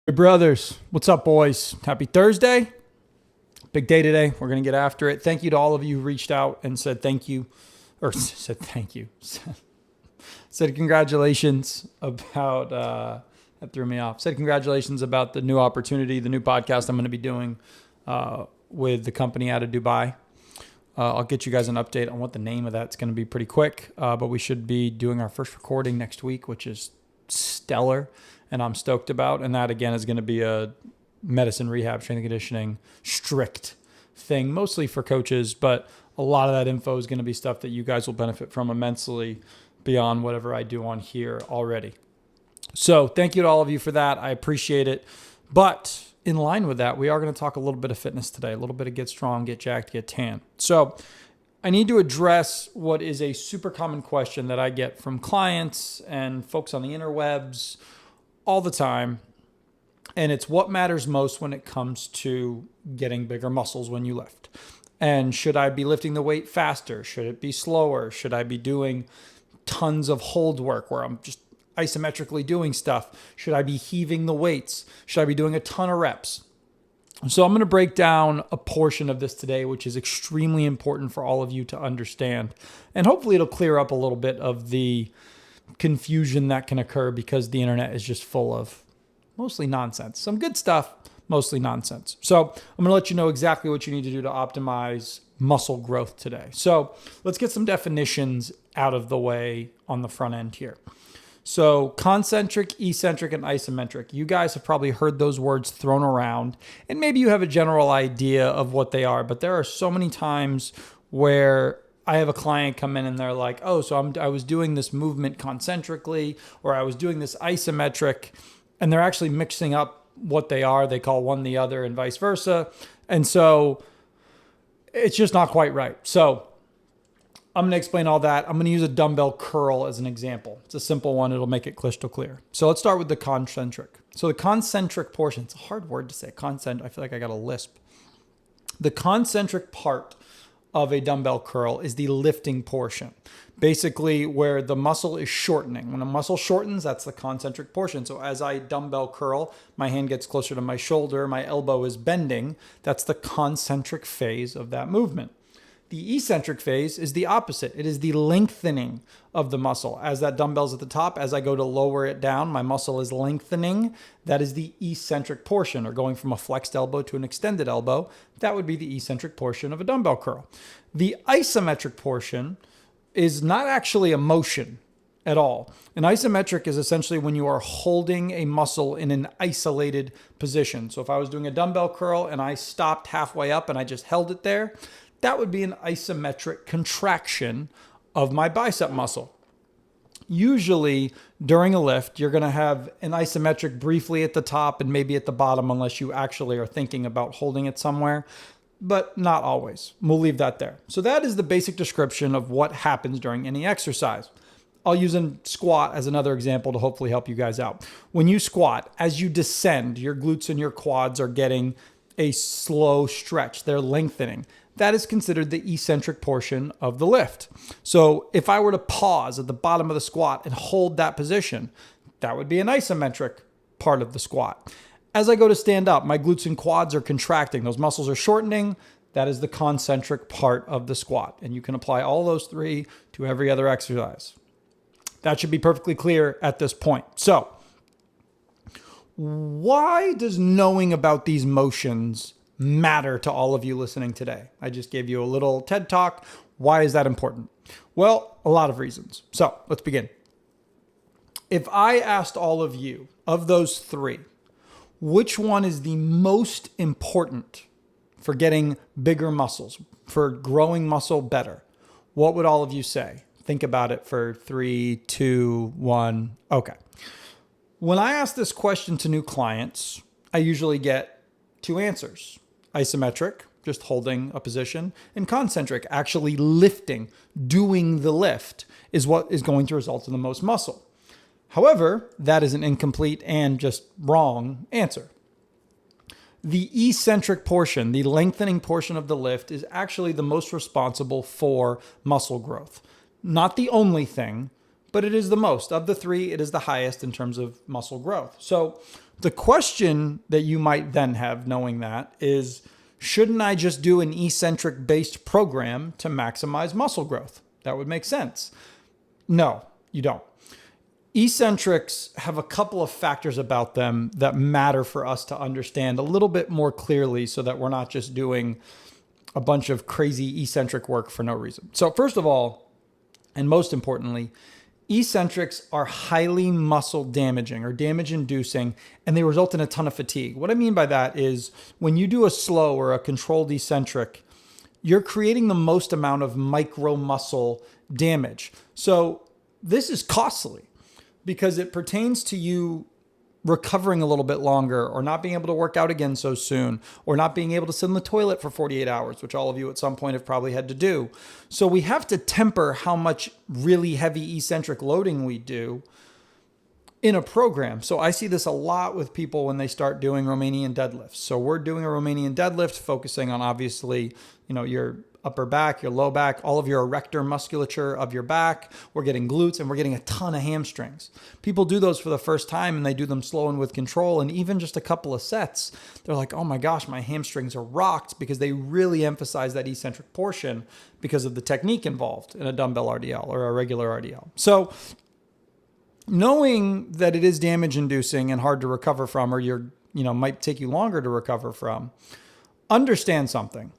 Hey brothers, what's up, boys? Happy Thursday. Big day today. We're going to get after it. Thank you to all of you who reached out and said thank you, or said thank you, said congratulations about, that threw me off, said congratulations about the new opportunity, the new podcast I'm going to be doing with the company out of Dubai. I'll get you guys an update on what the name of that's going to be pretty quick, but we should be doing our first recording next week, which is stellar. And I'm stoked about. And that, again, is going to be a medicine, rehab, strength and conditioning, strict thing, mostly for coaches. But a lot of that info is going to be stuff that you guys will benefit from immensely beyond whatever I do on here already. So thank you to all of you for that. I appreciate it. But in line with that, we are going to talk a little bit of fitness today, a little bit of get strong, get jacked, get tan. So I need to address what is a super common question that I get from clients and folks on the interwebs all the time. And it's what matters most when it comes to getting bigger muscles when you lift. And should I be lifting the weight faster? Should it be slower? Should I be doing tons of hold work where I'm just isometrically doing stuff? Should I be heaving the weights? Should I be doing a ton of reps? So I'm going to break down a portion of this today, which is extremely important for all of you to understand. And hopefully it'll clear up a little bit of the confusion that can occur because the internet is just full of mostly nonsense. Some good stuff, mostly nonsense. So I'm going to let you know exactly what you need to do to optimize muscle growth today. So let's get some definitions out of the way on the front end here. So concentric, eccentric, and isometric. You guys have probably heard those words thrown around, and maybe you have a general idea of what they are, but there are so many times where I have a client come in and they're like, oh, so I was doing this movement concentrically, or I was doing this isometric, and they're actually mixing up what they are. They call one the other and vice versa. And so it's just not quite right. So I'm going to explain all that. I'm going to use a dumbbell curl as an example. It's a simple one. It'll make it crystal clear. So let's start with the concentric. So the concentric portion, it's a hard word to say. I feel like I got a lisp. The concentric part of a dumbbell curl is the lifting portion, basically where the muscle is shortening. When a muscle shortens, that's the concentric portion. So as I dumbbell curl, my hand gets closer to my shoulder, my elbow is bending. That's the concentric phase of that movement. The eccentric phase is the opposite. It is the lengthening of the muscle. As that dumbbell's at the top, as I go to lower it down, my muscle is lengthening. That is the eccentric portion, or going from a flexed elbow to an extended elbow. That would be the eccentric portion of a dumbbell curl. The isometric portion is not actually a motion at all. An isometric is essentially when you are holding a muscle in an isolated position. So if I was doing a dumbbell curl and I stopped halfway up and I just held it there, that would be an isometric contraction of my bicep muscle. Usually during a lift, you're going to have an isometric briefly at the top and maybe at the bottom unless you actually are thinking about holding it somewhere, but not always. We'll leave that there. So that is the basic description of what happens during any exercise. I'll use a squat as another example to hopefully help you guys out. When you squat, as you descend, your glutes and your quads are getting a slow stretch. They're lengthening. That is considered the eccentric portion of the lift. So if I were to pause at the bottom of the squat and hold that position, that would be an isometric part of the squat. As I go to stand up, my glutes and quads are contracting. Those muscles are shortening. That is the concentric part of the squat. And you can apply all those three to every other exercise. That should be perfectly clear at this point. So why does knowing about these motions matter to all of you listening today? I just gave you a little TED talk. Why is that important? Well, a lot of reasons. So let's begin. If I asked all of you, of those three, which one is the most important for getting bigger muscles, for growing muscle better, what would all of you say? Think about it for 3, 2, 1. Okay. When I ask this question to new clients, I usually get two answers. Isometric, just holding a position, and concentric, actually lifting, doing the lift, is what is going to result in the most muscle. However, that is an incomplete and just wrong answer. The eccentric portion, the lengthening portion of the lift, is actually the most responsible for muscle growth. Not the only thing, but it is the most. Of the three, it is the highest in terms of muscle growth. So The question that you might then have knowing that is, shouldn't I just do an eccentric based program to maximize muscle growth? That would make sense. No, you don't. Eccentrics have a couple of factors about them that matter for us to understand a little bit more clearly so that we're not just doing a bunch of crazy eccentric work for no reason. So first of all, and most importantly, eccentrics are highly muscle damaging or damage inducing, and they result in a ton of fatigue. What I mean by that is when you do a slow or a controlled eccentric, you're creating the most amount of micro muscle damage. So this is costly because it pertains to you recovering a little bit longer, or not being able to work out again so soon, or not being able to sit in the toilet for 48 hours, which all of you at some point have probably had to do. So we have to temper how much really heavy eccentric loading we do in a program. So I see this a lot with people when they start doing Romanian deadlifts. So we're doing a Romanian deadlift, focusing on obviously, your upper back, your low back, all of your erector musculature of your back. We're getting glutes and we're getting a ton of hamstrings. People do those for the first time and they do them slow and with control. And even just a couple of sets, they're like, oh my gosh, my hamstrings are rocked, because they really emphasize that eccentric portion because of the technique involved in a dumbbell RDL or a regular RDL. So knowing that it is damage inducing and hard to recover from, or might take you longer to recover from, understand something.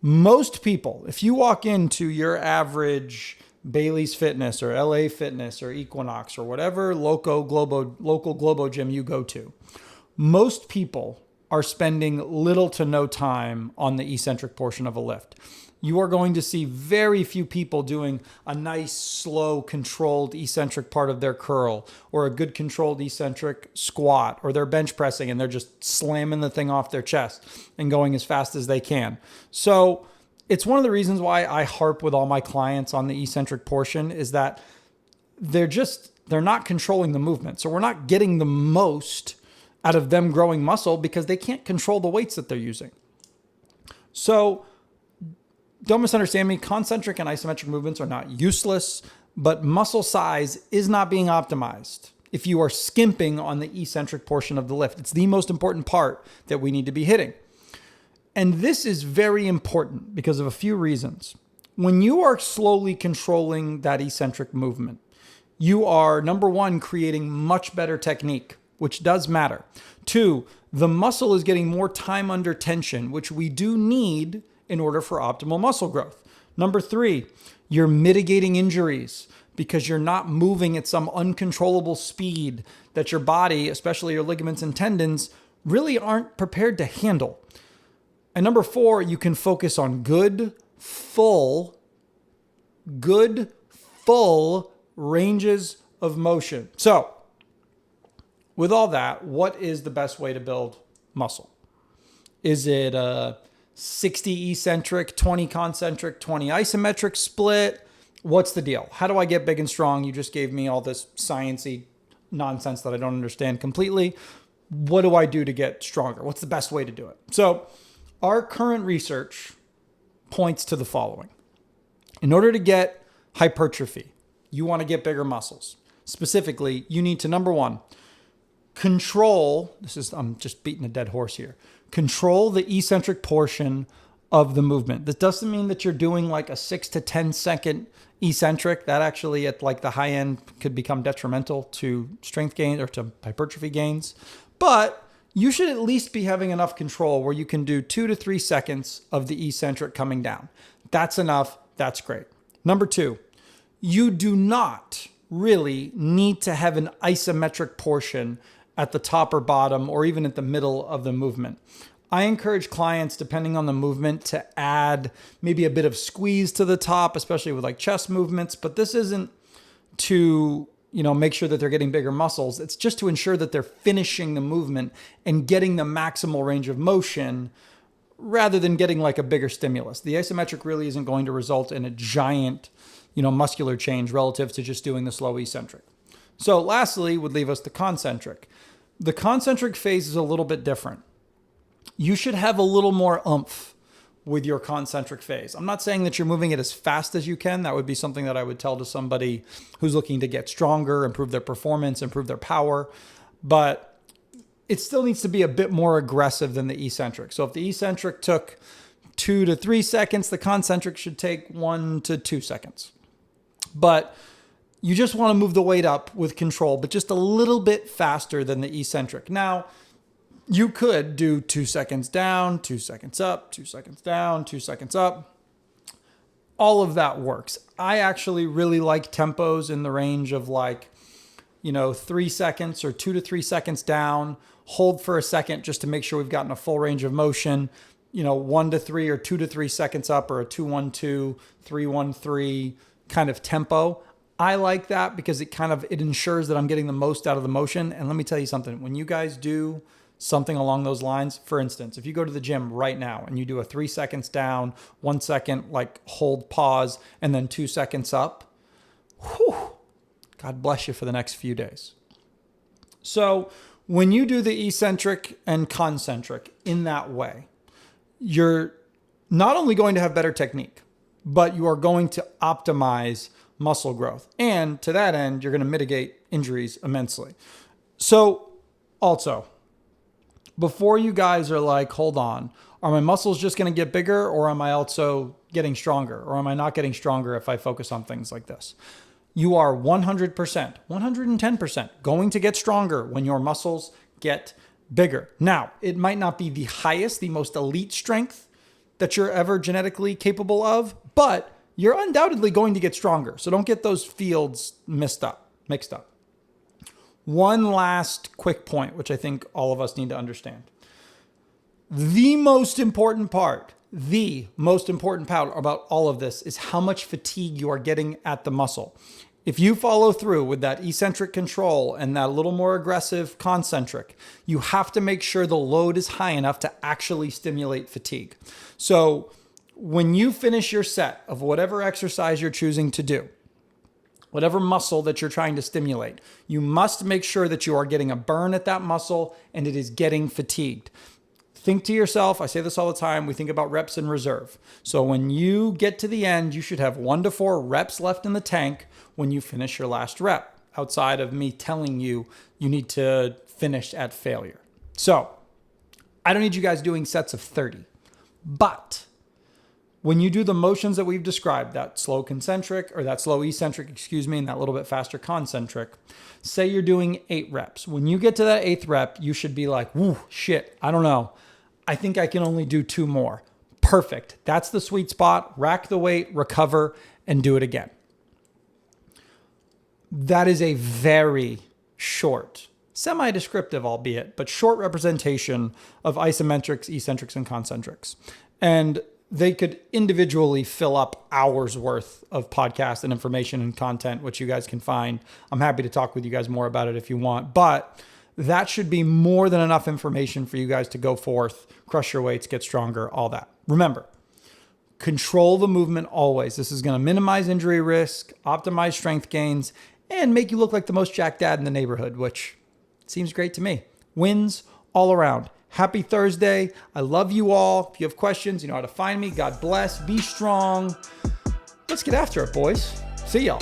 Most people, if you walk into your average Bailey's Fitness or LA Fitness or Equinox or whatever local Globo gym you go to, most people are spending little to no time on the eccentric portion of a lift. You are going to see very few people doing a nice, slow, controlled eccentric part of their curl, or a good controlled eccentric squat, or they're bench pressing and they're just slamming the thing off their chest and going as fast as they can. So it's one of the reasons why I harp with all my clients on the eccentric portion, is that they're not controlling the movement. So we're not getting the most out of them growing muscle because they can't control the weights that they're using. So don't misunderstand me. Concentric and isometric movements are not useless, but muscle size is not being optimized if you are skimping on the eccentric portion of the lift. It's the most important part that we need to be hitting. And this is very important because of a few reasons. When you are slowly controlling that eccentric movement, you are, number one, creating much better technique, which does matter. Two, the muscle is getting more time under tension, which we do need in order for optimal muscle growth. Number three, you're mitigating injuries because you're not moving at some uncontrollable speed that your body, especially your ligaments and tendons, really aren't prepared to handle. And number four, you can focus on good, full ranges of motion. So, with all that, what is the best way to build muscle? Is it a 60 eccentric, 20 concentric, 20 isometric split? What's the deal? How do I get big and strong? You just gave me all this sciencey nonsense that I don't understand completely. What do I do to get stronger? What's the best way to do it? So our current research points to the following. In order to get hypertrophy, you want to get bigger muscles. Specifically, you need to, number one, I'm just beating a dead horse here. Control the eccentric portion of the movement. This doesn't mean that you're doing like a 6 to 10 second eccentric. That actually at like the high end could become detrimental to strength gains or to hypertrophy gains. But you should at least be having enough control where you can do 2 to 3 seconds of the eccentric coming down. That's enough. That's great. Number two, you do not really need to have an isometric portion at the top or bottom, or even at the middle of the movement. I encourage clients, depending on the movement, to add maybe a bit of squeeze to the top, especially with like chest movements. But this isn't to, make sure that they're getting bigger muscles. It's just to ensure that they're finishing the movement and getting the maximal range of motion rather than getting like a bigger stimulus. The isometric really isn't going to result in a giant, muscular change relative to just doing the slow eccentric. So lastly would leave us the concentric. The concentric phase is a little bit different. You should have a little more oomph with your concentric phase. I'm not saying that you're moving it as fast as you can. That would be something that I would tell to somebody who's looking to get stronger, improve their performance, improve their power. But it still needs to be a bit more aggressive than the eccentric. So if the eccentric took 2 to 3 seconds, the concentric should take 1 to 2 seconds. But you just want to move the weight up with control, but just a little bit faster than the eccentric. Now, you could do 2 seconds down, 2 seconds up, 2 seconds down, 2 seconds up. All of that works. I actually really like tempos in the range of 3 seconds or 2 to 3 seconds down, hold for a second just to make sure we've gotten a full range of motion, 1 to 3 or 2 to 3 seconds up, or a 2-1-2, 3-1-3 kind of tempo. I like that because it ensures that I'm getting the most out of the motion. And let me tell you something, when you guys do something along those lines, for instance, if you go to the gym right now and you do a 3 seconds down, 1 second, hold, pause, and then 2 seconds up, whew, God bless you for the next few days. So when you do the eccentric and concentric in that way, you're not only going to have better technique, but you are going to optimize muscle growth. And to that end, you're going to mitigate injuries immensely. So also, before you guys are like, hold on, are my muscles just going to get bigger, or am I also getting stronger? Or am I not getting stronger if I focus on things like this? You are 100%, 110% going to get stronger when your muscles get bigger. Now, it might not be the highest, the most elite strength that you're ever genetically capable of, but you're undoubtedly going to get stronger. So don't get those fields mixed up. One last quick point, which I think all of us need to understand. The most important part about all of this is how much fatigue you are getting at the muscle. If you follow through with that eccentric control and that little more aggressive concentric, you have to make sure the load is high enough to actually stimulate fatigue. So when you finish your set of whatever exercise you're choosing to do, whatever muscle that you're trying to stimulate, you must make sure that you are getting a burn at that muscle and it is getting fatigued. Think to yourself, I say this all the time, we think about reps in reserve. So when you get to the end, you should have 1 to 4 reps left in the tank when you finish your last rep, outside of me telling you you need to finish at failure. So I don't need you guys doing sets of 30, but when you do the motions that we've described, that slow concentric or that slow eccentric, and that little bit faster concentric, say you're doing 8 reps. When you get to that 8th rep, you should be like, whoo, shit, I don't know. I think I can only do 2 more. Perfect. That's the sweet spot. Rack the weight, recover, and do it again. That is a very short, semi-descriptive albeit, but short representation of isometrics, eccentrics, and concentrics. And they could individually fill up hours worth of podcast and information and content, which you guys can find. I'm happy to talk with you guys more about it if you want, but that should be more than enough information for you guys to go forth, crush your weights, get stronger, all that. Remember, control the movement always. This is going to minimize injury risk, optimize strength gains, and make you look like the most jacked dad in the neighborhood, which seems great to me. Wins all around. Happy Thursday. I love you all. If you have questions, you know how to find me. God bless. Be strong. Let's get after it, boys. See y'all.